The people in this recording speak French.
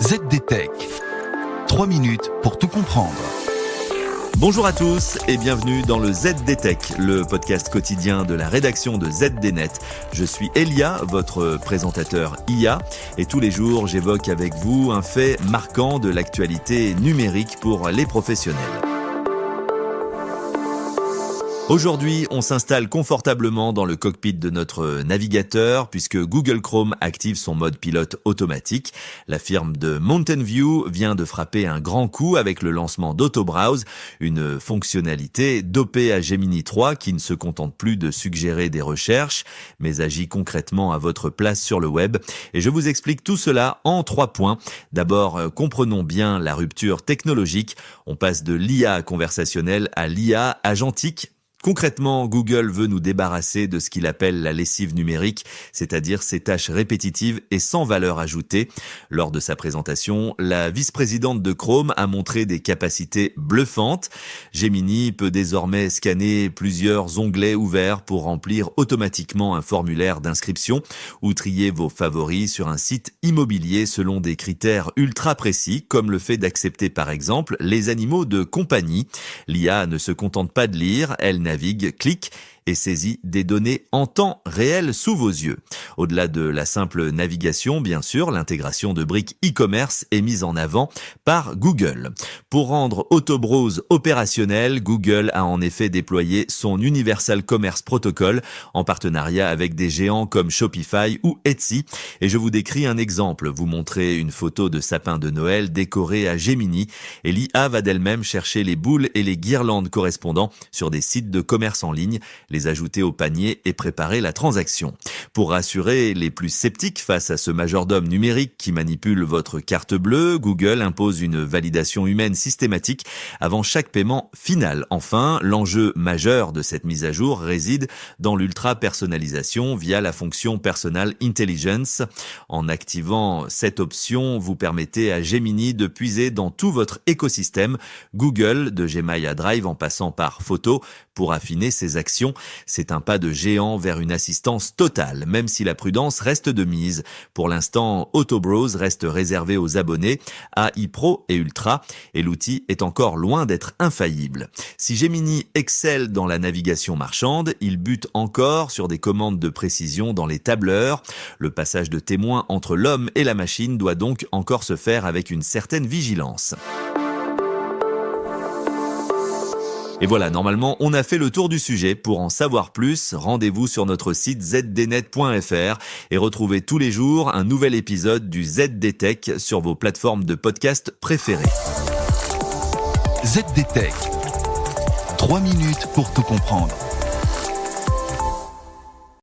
ZDTech. 3 minutes pour tout comprendre. Bonjour à tous et bienvenue dans le ZDTech, le podcast quotidien de la rédaction de ZDNet. Je suis Elia, votre présentateur IA, et tous les jours j'évoque avec vous un fait marquant de l'actualité numérique pour les professionnels. Aujourd'hui, on s'installe confortablement dans le cockpit de notre navigateur puisque Google Chrome active son mode pilote automatique. La firme de Mountain View vient de frapper un grand coup avec le lancement d'AutoBrowse, une fonctionnalité dopée à Gemini 3 qui ne se contente plus de suggérer des recherches, mais agit concrètement à votre place sur le web. Et je vous explique tout cela en 3 points. D'abord, comprenons bien la rupture technologique. On passe de l'IA conversationnelle à l'IA agentique. Concrètement, Google veut nous débarrasser de ce qu'il appelle la lessive numérique, c'est-à-dire ces tâches répétitives et sans valeur ajoutée. Lors de sa présentation, la vice-présidente de Chrome a montré des capacités bluffantes. Gemini peut désormais scanner plusieurs onglets ouverts pour remplir automatiquement un formulaire d'inscription ou trier vos favoris sur un site immobilier selon des critères ultra précis, comme le fait d'accepter par exemple les animaux de compagnie. L'IA ne se contente pas de lire, elle navigue, clique et saisit des données en temps réel sous vos yeux. Au-delà de la simple navigation, bien sûr, l'intégration de briques e-commerce est mise en avant par Google. Pour rendre AutoBrowse opérationnel, Google a en effet déployé son Universal Commerce Protocol en partenariat avec des géants comme Shopify ou Etsy. Et je vous décris un exemple. Vous montrez une photo de sapin de Noël décoré à Gemini et l'IA va d'elle-même chercher les boules et les guirlandes correspondants sur des sites de commerce en ligne, les ajouter au panier et préparer la transaction. Pour rassurer les plus sceptiques face à ce majordome numérique qui manipule votre carte bleue, Google impose une validation humaine systématique avant chaque paiement final. Enfin, l'enjeu majeur de cette mise à jour réside dans l'ultra-personnalisation via la fonction Personal Intelligence. En activant cette option, vous permettez à Gemini de puiser dans tout votre écosystème, Google, de Gmail à Drive en passant par Photos, pour affiner ses actions. C'est un pas de géant vers une assistance totale, même si la prudence reste de mise. Pour l'instant, AutoBrowse reste réservé aux abonnés AI Pro et Ultra, et l'outil est encore loin d'être infaillible. Si Gemini excelle dans la navigation marchande, il bute encore sur des commandes de précision dans les tableurs. Le passage de témoin entre l'homme et la machine doit donc encore se faire avec une certaine vigilance. Et voilà, normalement, on a fait le tour du sujet. Pour en savoir plus, rendez-vous sur notre site zdnet.fr et retrouvez tous les jours un nouvel épisode du ZDTech sur vos plateformes de podcast préférées. ZDTech. 3 minutes pour tout comprendre.